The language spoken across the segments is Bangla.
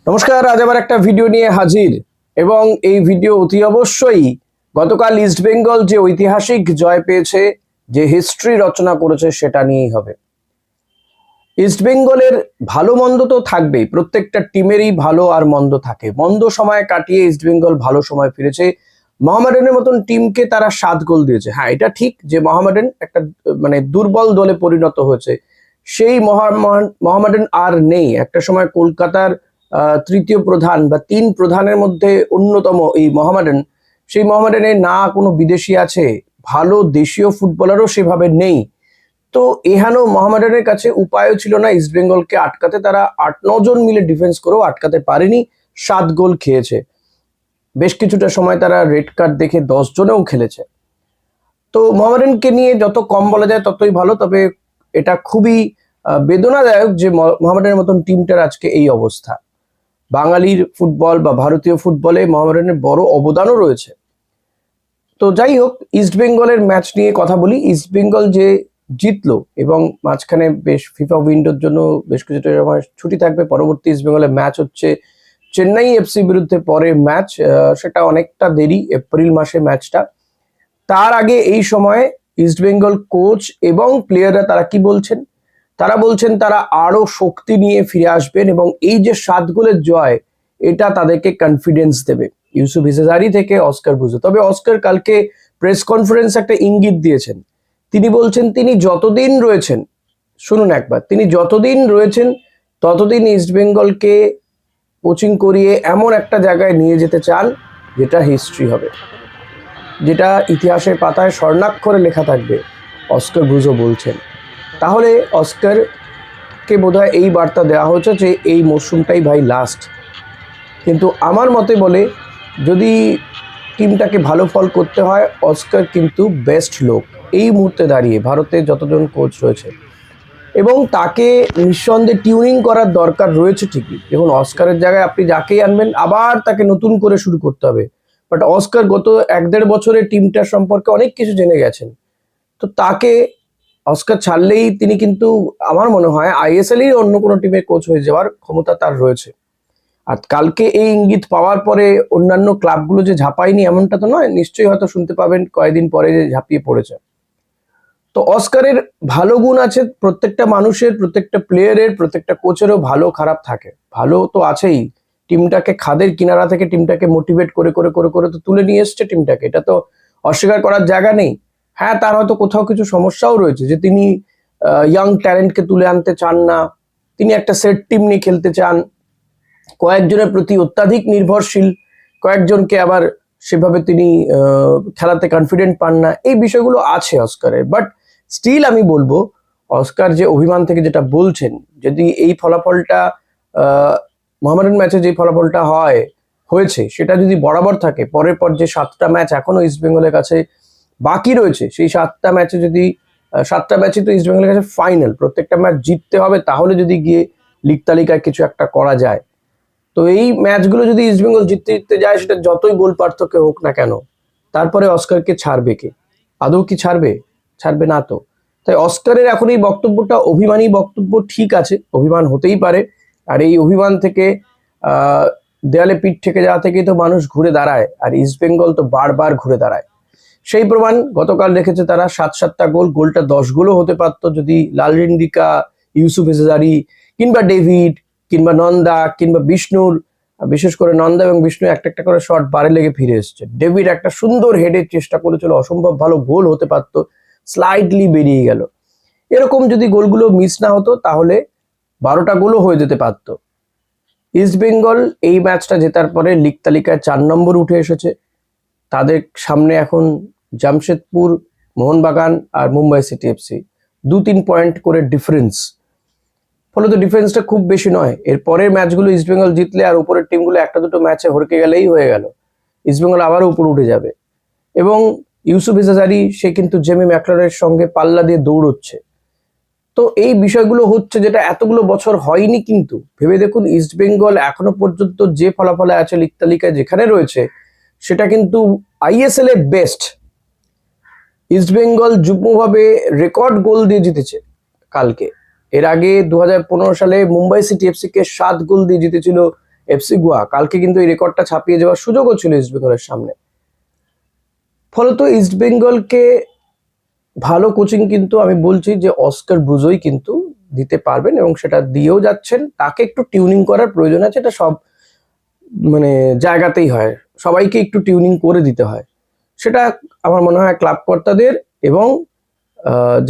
নমস্কার, আজ আবার একটা ভিডিও নিয়ে হাজির এবং এই ভিডিও অতি অবশ্যই গতকাল ইস্ট বেঙ্গল যে ঐতিহাসিক জয় পেয়েছে, যে হিস্ট্রি রচনা করেছে সেটা নিয়েই হবে। ইস্ট বেঙ্গলের ভালো মন্দ তো থাকবেই, প্রত্যেকটা টিমেরই ভালো আর মন্দ থাকে। মন্দ সময় কাটিয়ে ইস্ট বেঙ্গল ভালো সময় ফিরেছে। মোহামেডানের মতন টিমকে তারা 7 গোল দিয়েছে। হ্যাঁ, এটা ঠিক যে মোহামেডান একটা দুর্বল দলে পরিণত হয়েছে। সেই মোহামেডান আর নেই। একটা সময় কলকাতার তৃতীয় প্রধান বা 3 প্রধানের মধ্যে অন্যতম এই মোহামেডান। সেই মোহামেডানে না কোনো বিদেশি আছে, ভালো দেশীয় ফুটবলারও সেভাবে নেই। তো এহানো মোহামেডানের কাছে উপায়ও ছিল না ইস্ট বেঙ্গলকে আটকাতে। তারা 8-9 জন মিলে ডিফেন্স করেও আটকাতে পারেনি, 7 গোল খেয়েছে। বেশ কিছুটা সময় তারা রেড কার্ড দেখে 10 জনেও খেলেছে। তো মোহামেডানকে নিয়ে যত কম বলা যায় ততই ভালো। তবে এটা খুবই বেদনাদায়ক যে মোহামেডানের মতন টিমটার আজকে এই অবস্থা। বাঙালির ফুটবল বা ভারতীয় ফুটবলে মোহামেডানের বড় অবদানও রয়েছে। তো যাই হোক, ইস্ট বেঙ্গলের ম্যাচ নিয়ে কথা বলি। ইস্ট বেঙ্গল যে জিতলো এবং মাঝখানে বেশ ফিফা উইন্ডোর জন্য বেশ কিছুটা সময় ছুটি থাকবে। পরবর্তী ইস্ট বেঙ্গলের ম্যাচ হচ্ছে চেন্নাই এফসি বিরুদ্ধে পরে ম্যাচ, সেটা অনেকটা দেরি, এপ্রিল মাসে ম্যাচটা। তার আগে এই সময়ে ইস্ট বেঙ্গল কোচ এবং প্লেয়াররা তারা কি বলছেন? তারা বলছেন তারা আরো শক্তি নিয়ে ফিরে আসবেন এবং এই যে 7 গোলের জয়, এটা তাদেরকে কনফিডেন্স দেবে। ইউসুফ ইসেজারি থেকে অস্কার ব্রুজো। তবে অস্কার কালকে প্রেস কনফারেন্স একটা ইঙ্গিত দিয়েছেন। তিনি বলছেন তিনি যতদিন রয়েছেন, শুনুন একবার, তিনি যতদিন রয়েছেন ততদিন ইস্ট বেঙ্গলকে কোচিং করিয়ে এমন একটা জায়গায় নিয়ে যেতে চান যেটা হিস্ট্রি হবে, যেটা ইতিহাসের পাতায় স্বর্ণাক্ষরে লেখা থাকবে। অস্কার ব্রুজো বলছেন। তাহলে অস্কারকে বোধহয় এই বার্তা দেওয়া হচ্ছে যে এই মরশুমটাই ভাই লাস্ট। কিন্তু আমার মতে বলে, যদি টিমটাকে ভালো ফল করতে হয়, অস্কার কিন্তু বেস্ট লোক এই মুহূর্তে দাঁড়িয়ে ভারতে যতজন কোচ রয়েছে, এবং তাকে নিঃসন্দেহে টিউনিং করার দরকার রয়েছে ঠিকই। দেখুন, অস্কারের জায়গায় আপনি যাকেই আনবেন আবার তাকে নতুন করে শুরু করতে হবে। বাট অস্কার গত 1-1.5 বছরে টিমটার সম্পর্কে অনেক কিছু জেনে গেছেন। তো তাকে অস্কার ছাড়লেই তিনি কিন্তু আমার মনে হয় আইএসএল এর অন্য কোনো টিমের কোচ হয়ে যাওয়ার ক্ষমতা তার রয়েছে। আর কালকে এই ইঙ্গিত পাওয়ার পরে অন্যান্য ক্লাবগুলো যে ঝাঁপায়নি এমনটা তো নয়, নিশ্চয়ই হয়তো শুনতে পাবেন কয়েকদিন পরে যে ঝাঁপিয়ে পড়েছে। তো অস্কারের ভালো গুণ আছে, প্রত্যেকটা মানুষের, প্রত্যেকটা প্লেয়ারের, প্রত্যেকটা কোচেরও ভালো খারাপ থাকে। ভালো তো আছেই, টিমটাকে খাদের কিনারা থেকে টিমটাকে মোটিভেট করে করে করে করে তো তুলে নিয়ে এসছে টিমটাকে, এটা তো অস্বীকার করার জায়গা নেই। হ্যাঁ, তার হয়তো কোথাও কিছু সমস্যাও রয়েছে যে তিনি ইয়াং ট্যালেন্টকে তুলে আনতে চান না, তিনি একটা সেট টিম নিয়ে খেলতে চান, কয়েকজনের প্রতি অত্যাধিক নির্ভরশীল, কয়েকজনকে আবার সেভাবে তিনি খেলাতে কনফিডেন্ট পান না। এই বিষয়গুলো আছে অস্কারের। বাট স্টিল আমি বলবো, অস্কার যে অভিমান থেকে যেটা বলছেন, যদি এই ফলাফলটা মোহামেডান ম্যাচে যে ফলাফলটা হয়েছে সেটা যদি বরাবর থাকে, পরের পর যে 7টা ম্যাচ এখনো ইস্ট বেঙ্গলের কাছে বাকি রয়েছে, সেই 7টা ম্যাচে যদি 7টা ম্যাচই তো ইস্ট বেঙ্গলের কাছে ফাইনাল, প্রত্যেকটা ম্যাচ জিততে হবে, তাহলে যদি গিয়ে লিগ তালিকায় কিছু একটা করা যায়। তো এই ম্যাচগুলো যদি ইস্ট বেঙ্গল জিততে জিততে যায়, সেটা যতই গোল পার্থক্য হোক না কেন, তারপরে অস্কারকে ছাড়বে কে? আদৌ কি ছাড়বে? ছাড়বে না তো। তাই অস্কারের এখন এই বক্তব্যটা অভিমানী বক্তব্য, ঠিক আছে, অভিমান হতেই পারে। আর এই অভিমান থেকে দেয়ালে পিঠ থেকে যাওয়া থেকেই তো মানুষ ঘুরে দাঁড়ায়, আর ইস্ট বেঙ্গল তো বারবার ঘুরে দাঁড়ায়। সেই প্রমাণ গতকাল রেখেছে তারা। 7-7টা গোল, গোলটা 10 গোলও হতে পারতো যদি লালরিন্ডিকা, ইউসুফ ইসেজারি কিংবা ডেভিড কিংবা নন্দা কিংবা বিষ্ণুর, বিশেষ করে নন্দা এবং বিষ্ণু একটা একটা করে শট বারে লেগে ফিরে এসছে। ডেভিড একটা সুন্দর হেডের চেষ্টা করেছিল, অসম্ভব ভালো গোল হতে পারতো, স্লাইডলি বেরিয়ে গেল। এরকম যদি গোলগুলো মিস না হতো তাহলে 12টা গোলও হয়ে যেতে পারতো। ইস্ট বেঙ্গল এই ম্যাচটা জেতার পরে লিগ তালিকায় 4 নম্বর উঠে এসেছে। তাদের সামনে এখন জামশেদপুর, মোহনবাগান আর মুম্বাই সিটি এফসি, 2-3 পয়েন্ট করে ডিফারেন্স। ফলে তো ডিফারেন্সটা খুব বেশি নয়। এর পরের ম্যাচগুলো ইস্ট বেঙ্গল জিতলে আর উপরের টিমগুলো 1-2 ম্যাচে হরকে গেলেই হয়ে গেল, ইস্ট বেঙ্গল আবারও উপরে উঠে যাবে। এবং ইউসুফ ইসেজারি, সে কিন্তু জেমি ম্যাকলারের সঙ্গে পাল্লা দিয়ে দৌড়চ্ছে। তো এই বিষয়গুলো হচ্ছে যেটা এতগুলো বছর হয়নি। কিন্তু ভেবে দেখুন, ইস্ট বেঙ্গল এখনো পর্যন্ত যে ফলাফলে আছে লিগ তালিকায় যেখানে রয়েছে, সেটা কিন্তু আইএসএল এর বেস্ট। ইস্ট বেঙ্গল যুগ্মভাবে রেকর্ড গোল দিয়ে জিতেছে কালকে। এর আগে 2015 সালে মুম্বাই সিটি এফসি কে 7 গোল দিয়ে জিতেছিল এফসি গোয়া। কালকে কিন্তু এই রেকর্ডটা ছাপিয়ে যাওয়ার সুযোগও ছিল ইস্টবেঙ্গলের সামনে। ফলত ইস্টবেঙ্গলকে ভালো কোচিং কিন্তু আমি বলছি যে অস্কার ব্রুজোই কিন্তু দিতে পারবেন এবং সেটা দিয়েও যাচ্ছেন। তাকে একটু টিউনিং করার প্রয়োজন আছে, এটা সব মানে জায়গাতেই হয়, সবাইকে একটু টিউনিং করে দিতে হয়। সেটা আমার মনে হয় ক্লাব কর্তাদের এবং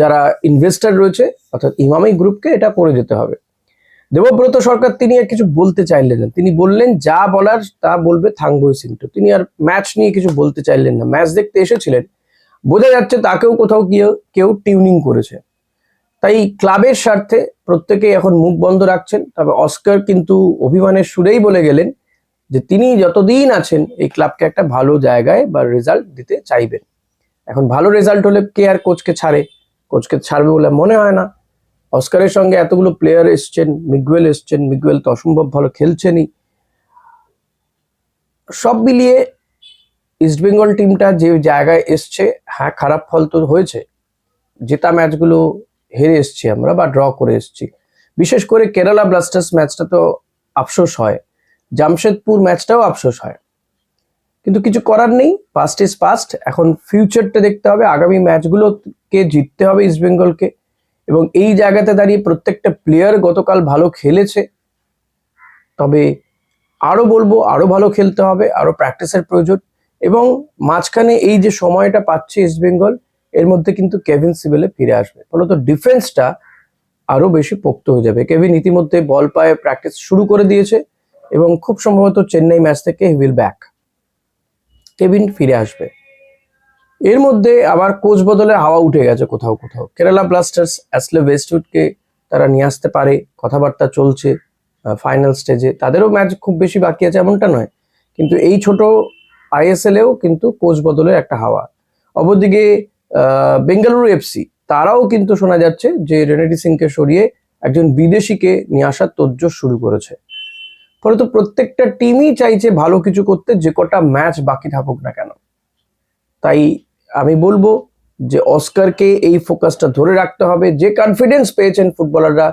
যারা ইনভেস্টর রয়েছে অর্থাৎ ইমামি গ্রুপকে এটা করে দিতে হবে। দেবব্রত সরকার তিনি আর কিছু বলতে চাইলেন না, তিনি বললেন যা বলার তা বলবে থাংবই সিন্টু। তিনি আর ম্যাচ নিয়ে কিছু বলতে চাইলেন না, ম্যাচ দেখতে এসেছিলেন, বোঝা যাচ্ছে তাকেও কোথাও কেউ টিউনিং করেছে। তাই ক্লাবের স্বার্থে প্রত্যেকেই এখন মুখ বন্ধ রাখছেন। তবে অস্কার কিন্তু অভিমানের সুরেই বলে গেলেন যে তিনি যতদিন আছেন এই ক্লাবকে একটা ভালো জায়গায় বা রেজাল্ট দিতে চাইবেন। এখন ভালো রেজাল্ট হলে কে আর কোচকে ছাড়বে বলে মনে হয় না। অস্কারের সঙ্গে এতগুলো প্লেয়ার এসছেন, মিগুয়েল তো অসম্ভব ভালো খেলছেনই। সব মিলিয়ে ইস্টবেঙ্গল টিমটা যে জায়গায় এসছে, হ্যাঁ খারাপ ফল তো হয়েছে, জেতা ম্যাচগুলো হেরে এসছি আমরা বা ড্র করে এসছি। বিশেষ করে কেরালা ব্লাস্টার্স ম্যাচটা তো আফসোস হয়, জামশেদপুর ম্যাচটাও আফসোস হয়, কিন্তু কিছু করার নেই। পাস্ট ইজ পাস্ট, এখন ফিউচারটা দেখতে হবে। আগামী ম্যাচগুলোকে জিততে হবে ইস্টবেঙ্গলকে, এবং এই জায়গাতে দাঁড়িয়ে প্রত্যেকটা প্লেয়ার গতকাল ভালো খেলেছে। তবে আরো বলবো আরো ভালো খেলতে হবে, আরো প্র্যাকটিসের প্রয়োজন। এবং মাঝখানে এই যে সময়টা পাচ্ছে ইস্টবেঙ্গল, এর মধ্যে কিন্তু কেভিন সিবেলে ফিরে আসবে, ফলত ডিফেন্সটা আরো বেশি পোক্ত হয়ে যাবে। কেভিন ইতিমধ্যে বল পায়ে প্র্যাকটিস শুরু করে দিয়েছে এবং খুব সম্ভবত চেন্নাই ম্যাচ থেকে হি উইল ব্যাক, কেভিন ফিরে আসবে। এর মধ্যে আবার কোচ বদলে হাওয়া উঠে গেছে কোথাও কোথাও। কেরালা ব্লাস্টার্স অ্যাসলে ওয়েস্টউডকে তারা নিয়ে আসতে পারে, কথাবার্তা চলছে ফাইনাল স্টেজে। তাদেরও ম্যাচ খুব বেশি বাকি আছে এমনটা নয়, কিন্তু এই ছোট আইএসএলেও কিন্তু কোচ বদলের একটা হাওয়া। অপরদিকে বেঙ্গালুরু এফসি, তারাও কিন্তু শোনা যাচ্ছে যে রেনেডি সিংকে সরিয়ে একজন বিদেশিকে নিয়ে আসার তোড়জোড় শুরু করেছে। ফলত প্রত্যেকটা টিমই চাইছে ভালো কিছু করতে, যে কটা ম্যাচ বাকি থাকুক না কেন। তাই আমি বলবো যে অস্কারকে এই ফোকাসটা ধরে রাখতে হবে। যে কনফিডেন্স পেয়েছেন ফুটবলাররা,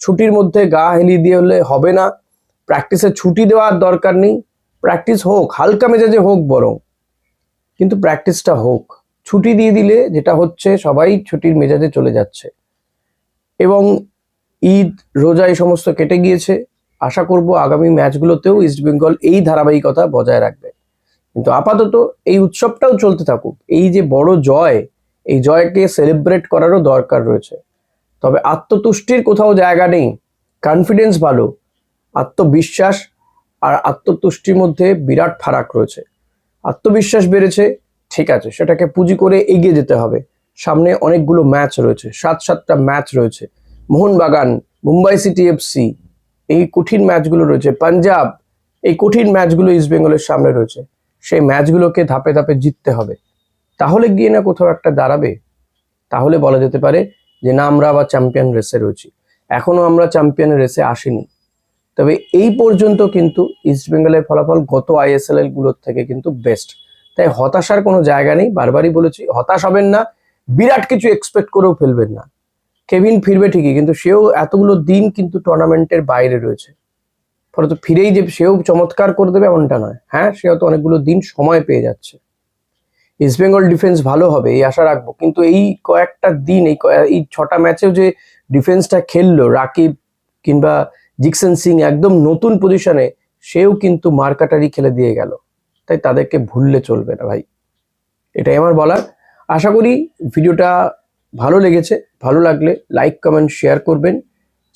ছুটির মধ্যে গা হেলিয়ে দিয়ে হলে হবে না, প্র্যাকটিসে ছুটি দেওয়ার দরকার নেই, প্র্যাকটিস হোক হালকা মেজাজে হোক বরং, কিন্তু প্র্যাকটিসটা হোক। ছুটি দিয়ে দিলে যেটা হচ্ছে সবাই ছুটির মেজাজে চলে যাচ্ছে, এবং ঈদ রোজা এই সমস্ত কেটে গিয়েছে। আশা করব আগামী ম্যাচগুলোতেও ইস্টবেঙ্গল এই ধারাবাহিকতা বজায় রাখবে। কিন্তু আপাতত এই উৎসবটাও চলতে থাকুক। এই যে বড় জয়, এই জয়কে সেলিব্রেট করারও দরকার রয়েছে। তবে আত্মতুষ্টির কোথাও জায়গা নেই, কনফিডেন্স ভালো, আত্মবিশ্বাস আর আত্মতুষ্টির মধ্যে বিরাট ফারাক রয়েছে। আত্মবিশ্বাস বেড়েছে, ঠিক আছে, সেটাকে পুঁজি করে এগিয়ে যেতে হবে। সামনে অনেকগুলো ম্যাচ রয়েছে, 7-7টা ম্যাচ রয়েছে। মোহনবাগান, মুম্বাই সিটি এফসি, এই কঠিন ম্যাচগুলো রয়েছে, পাঞ্জাব, এই কঠিন ম্যাচগুলো ইস্টবেঙ্গলের সামনে রয়েছে। সেই ম্যাচগুলোকে ধাপে ধাপে জিততে হবে, তাহলে গিয়ে না কোথাও একটা দাঁড়াবে। তাহলে বলা যেতে পারে যে না, আমরা আবার চ্যাম্পিয়ন রেসে রয়েছি। এখনো আমরা চ্যাম্পিয়নের রেসে আসিনি, তবে এই পর্যন্ত কিন্তু ইস্টবেঙ্গলের ফলাফল গত আইএসএল গুলোর থেকে কিন্তু বেস্ট। তাই হতাশার কোনো জায়গা নেই, বারবারই বলেছি, হতাশ হবেন না, বিরাট কিছু এক্সপেক্ট করেও ফেলবেন না। কেভিন ফিরবে ঠিকই, কিন্তু সেও এতগুলো দিন কিন্তু টুর্নামেন্টের বাইরে রয়েছে, ফলত ফিরেই যে সেও চমৎকার করে দেবে এমনটা নয়। হ্যাঁ, সেও তো অনেকগুলো দিন সময় পেয়ে যাচ্ছে। ইস্টবেঙ্গল ডিফেন্স ভালো হবে এই আশা রাখবো, কিন্তু এই কয়েকটা দিন, এই 6টা ম্যাচেও যে ডিফেন্সটা খেললো, রাকিব কিংবা জিকসন সিং একদম নতুন পজিশনে, সেও কিন্তু মার্কাটারি খেলে দিয়ে গেল। তাই তাদেরকে ভুললে চলবে না ভাই, এটাই আমার বলার। আশা করি ভিডিওটা ভালো লেগেছে। ভালো লাগলে লাইক কমেন্ট শেয়ার করবেন,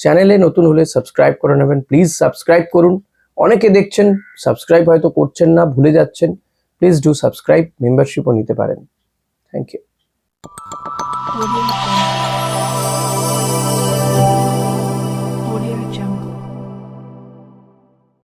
চ্যানেলে নতুন হলে সাবস্ক্রাইব করে নেবেন। প্লিজ সাবস্ক্রাইব করুন। অনেকে দেখছেন সাবস্ক্রাইব হয়তো করছেন না, ভুলে যাচ্ছেন, প্লিজ ডু সাবস্ক্রাইব, মেম্বারশিপও নিতে পারেন। Thank you.